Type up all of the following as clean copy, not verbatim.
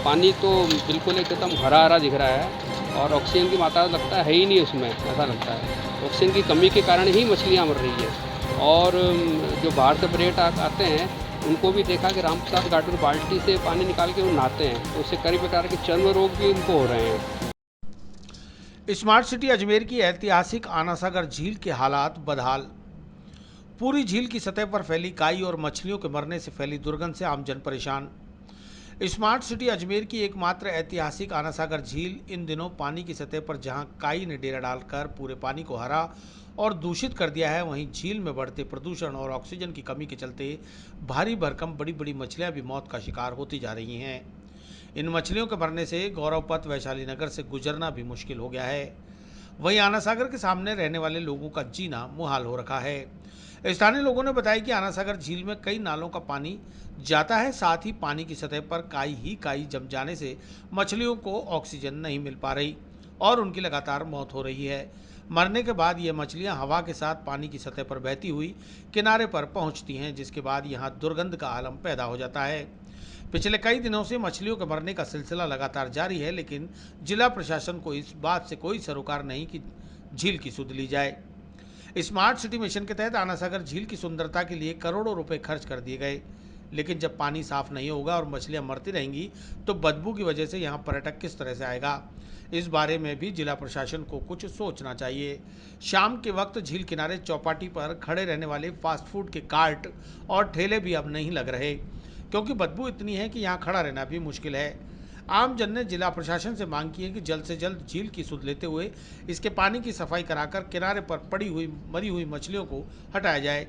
पानी तो बिल्कुल एकदम हरा हरा दिख रहा है और ऑक्सीजन की मात्रा लगता है ही नहीं उसमें, ऐसा लगता है। ऑक्सीजन की कमी के कारण ही मछलियाँ मर रही है। और जो बाहर से पर्यटक आते हैं उनको भी देखा कि रामप्रसाद घाट में बाल्टी से पानी निकाल के वो नहाते हैं, तो उससे कई प्रकार के चर्म रोग भी उनको हो रहे हैं। स्मार्ट सिटी अजमेर की ऐतिहासिक आनासागर झील के हालात बदहाल। पूरी झील की सतह पर फैली काई और मछलियों के मरने से फैली दुर्गंध से आमजन परेशान। स्मार्ट सिटी अजमेर की एकमात्र ऐतिहासिक आनासागर झील इन दिनों पानी की सतह पर जहां काई ने डेरा डालकर पूरे पानी को हरा और दूषित कर दिया है, वहीं झील में बढ़ते प्रदूषण और ऑक्सीजन की कमी के चलते भारी भरकम बड़ी बड़ी मछलियां भी मौत का शिकार होती जा रही हैं। इन मछलियों के मरने से गौरवपथ वैशाली नगर से गुजरना भी मुश्किल हो गया है। वहीं आनासागर के सामने रहने वाले लोगों का जीना मुहाल हो रखा है। स्थानीय लोगों ने बताया कि आनासागर झील में कई नालों का पानी जाता है, साथ ही पानी की सतह पर काई जम जाने से मछलियों को ऑक्सीजन नहीं मिल पा रही और उनकी लगातार मौत हो रही है। मरने के बाद ये मछलियां हवा के साथ पानी की सतह पर बहती हुई किनारे पर पहुंचती हैं, जिसके बाद यहां दुर्गंध का आलम पैदा हो जाता है। पिछले कई दिनों से मछलियों के मरने का सिलसिला लगातार जारी है, लेकिन जिला प्रशासन को इस बात से कोई सरोकार नहीं कि झील की सुध ली जाए। स्मार्ट सिटी मिशन के तहत आनासागर झील की सुंदरता के लिए करोड़ों रुपए खर्च कर दिए गए, लेकिन जब पानी साफ नहीं होगा और मछलियां मरती रहेंगी तो बदबू की वजह से यहां पर्यटक किस तरह से आएगा। इस बारे में भी जिला प्रशासन को कुछ सोचना चाहिए। शाम के वक्त झील किनारे चौपाटी पर खड़े रहने वाले फास्ट फूड के कार्ट और ठेले भी अब नहीं लग रहे, क्योंकि बदबू इतनी है कि यहाँ खड़ा रहना भी मुश्किल है। आम जन ने जिला प्रशासन से मांग की है कि जल्द से जल्द झील की सुध लेते हुए इसके पानी की सफाई कराकर किनारे पर पड़ी हुई मरी हुई मछलियों को हटाया जाए,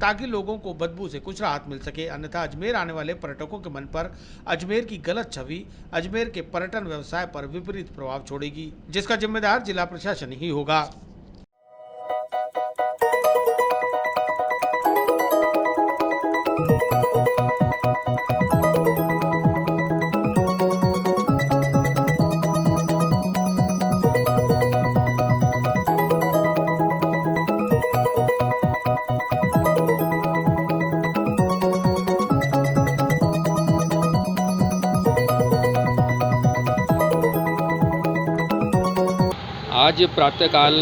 ताकि लोगों को बदबू से कुछ राहत मिल सके। अन्यथा अजमेर आने वाले पर्यटकों के मन पर अजमेर की गलत छवि अजमेर के पर्यटन व्यवसाय पर विपरीत प्रभाव छोड़ेगी, जिसका जिम्मेदार जिला प्रशासन ही होगा। आज प्रातःकाल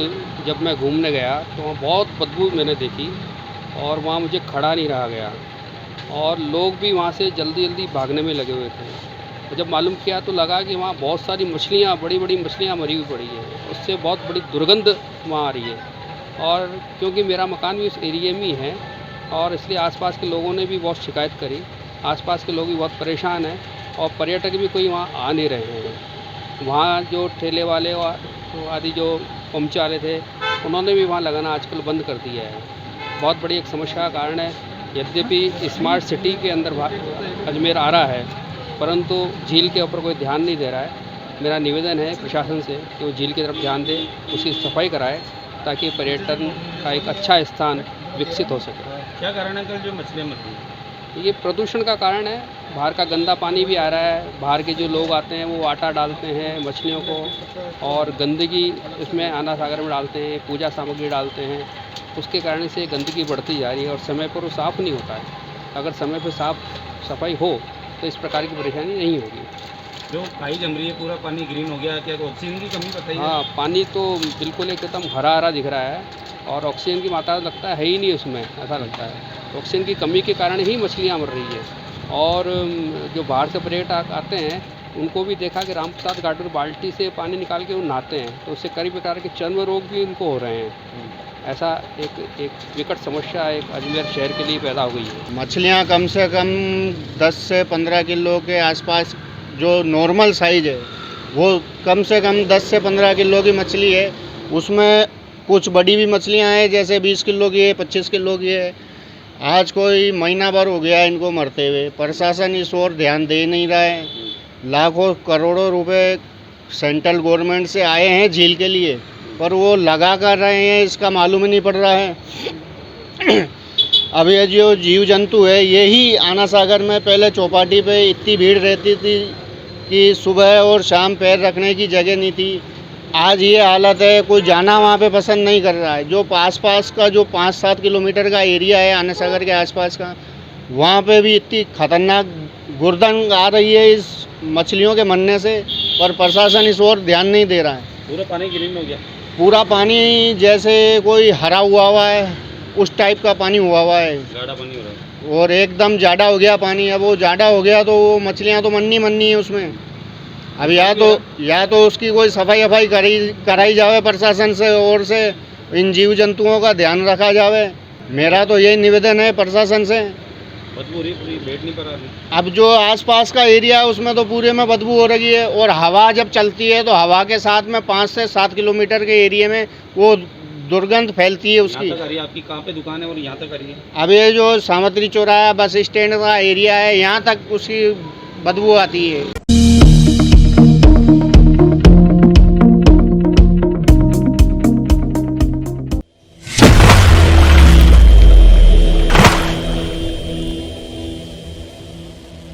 जब मैं घूमने गया तो वहाँ बहुत बदबू मैंने देखी और वहाँ मुझे खड़ा नहीं रहा गया और लोग भी वहाँ से जल्दी जल्दी भागने में लगे हुए थे। और जब मालूम किया तो लगा कि वहाँ बहुत सारी मछलियाँ, बड़ी बड़ी मछलियाँ मरी हुई पड़ी है, उससे बहुत बड़ी दुर्गंध वहाँ आ रही है। और क्योंकि मेरा मकान भी उस एरिए में ही है और इसलिए आसपास के लोगों ने भी बहुत शिकायत करी। आसपास के लोग भी बहुत परेशान हैं और पर्यटक भी कोई वहाँ आ नहीं रहे हैं। वहाँ जो ठेले वाले आदि जो पहुँचे वाले थे, उन्होंने भी वहाँ लगाना आजकल बंद कर दिया है। बहुत बड़ी एक समस्या का कारण है। यद्यपि स्मार्ट सिटी के अंदर अजमेर आ रहा है, परंतु झील के ऊपर कोई ध्यान नहीं दे रहा है। मेरा निवेदन है प्रशासन से कि वो झील की तरफ ध्यान दे, उसकी सफाई कराए, ताकि पर्यटन का एक अच्छा स्थान विकसित हो सके। क्या कारण है जो मछलियाँ मर रही हैं? ये प्रदूषण का कारण है। बाहर का गंदा पानी भी आ रहा है। बाहर के जो लोग आते हैं वो आटा डालते हैं मछलियों को और गंदगी इसमें आनासागर में डालते हैं, पूजा सामग्री डालते हैं। उसके कारण से गंदगी बढ़ती जा रही है और समय पर वो साफ़ नहीं होता है। अगर समय पर सफाई हो तो इस प्रकार की परेशानी नहीं होगी। जो काई जम रही है, पूरा पानी ग्रीन हो गया, क्या ऑक्सीजन की कमी बताइए? हाँ, पानी तो बिल्कुल एकदम हरा हरा दिख रहा है और ऑक्सीजन की मात्रा लगता है ही नहीं उसमें, ऐसा लगता है। ऑक्सीजन की कमी के कारण ही मछलियाँ मर रही है। और जो बाहर से पर्यटक आते हैं उनको भी देखा कि रामप्रसाद घाट में बाल्टी से पानी निकाल के वो नहाते हैं, तो उससे कई प्रकार के चर्म रोग भी उनको हो रहे हैं। ऐसा एक विकट समस्या एक अजमेर शहर के लिए पैदा हो गई है। मछलियाँ कम से कम 10 से 15 किलो के आसपास जो नॉर्मल साइज़ है, वो कम से कम 10 से 15 किलो की मछली है। उसमें कुछ बड़ी भी मछलियाँ हैं, जैसे 20 किलो की है, 25 किलो की है। आज कोई महीना भर हो गया इनको मरते हुए। प्रशासन इस ओर ध्यान दे नहीं रहा है। लाखों करोड़ों रुपए सेंट्रल गवर्नमेंट से आए हैं झील के लिए, पर वो लगा कर रहे हैं इसका मालूम ही नहीं पड़ रहा है। अब ये जो जीव जंतु है, यही आनासागर में पहले चौपाटी पे इतनी भीड़ रहती थी कि सुबह और शाम पैर रखने की जगह नहीं थी। आज ये हालत है, कोई जाना वहाँ पे पसंद नहीं कर रहा है। जो पास का जो 5-7 किलोमीटर का एरिया है आनासागर के आसपास का, वहाँ पे भी इतनी खतरनाक गुर्दन आ रही है इस मछलियों के मरने से, पर प्रशासन इस ओर ध्यान नहीं दे रहा है। पूरा पानी ग्रीन हो गया। पूरा पानी जैसे कोई हरा हुआ है, उस टाइप का पानी हुआ है, गाढ़ा पानी हो रहा है। और एकदम जाड़ा हो गया पानी। अब वो जाड़ा हो गया तो वो मछलियाँ तो मरनी है उसमें। अब या तो उसकी कोई सफाई कराई जावे प्रशासन से ओर से, इन जीव जंतुओं का ध्यान रखा जावे। मेरा तो यही निवेदन है प्रशासन से। बदबू रही पूरी, बैठ नहीं पा रहा। अब जो आसपास का एरिया है उसमें तो पूरे में बदबू हो रही है, और हवा जब चलती है तो हवा के साथ में 5 से 7 किलोमीटर के एरिया में वो दुर्गंध फैलती है उसकी। यहाँ तक आ रही है आपकी, कहाँ पे दुकान है और यहाँ तक आ रही है? अब ये जो सामंतरी चौराहा बस स्टैंड का एरिया है, यहाँ तक उसकी बदबू आती है।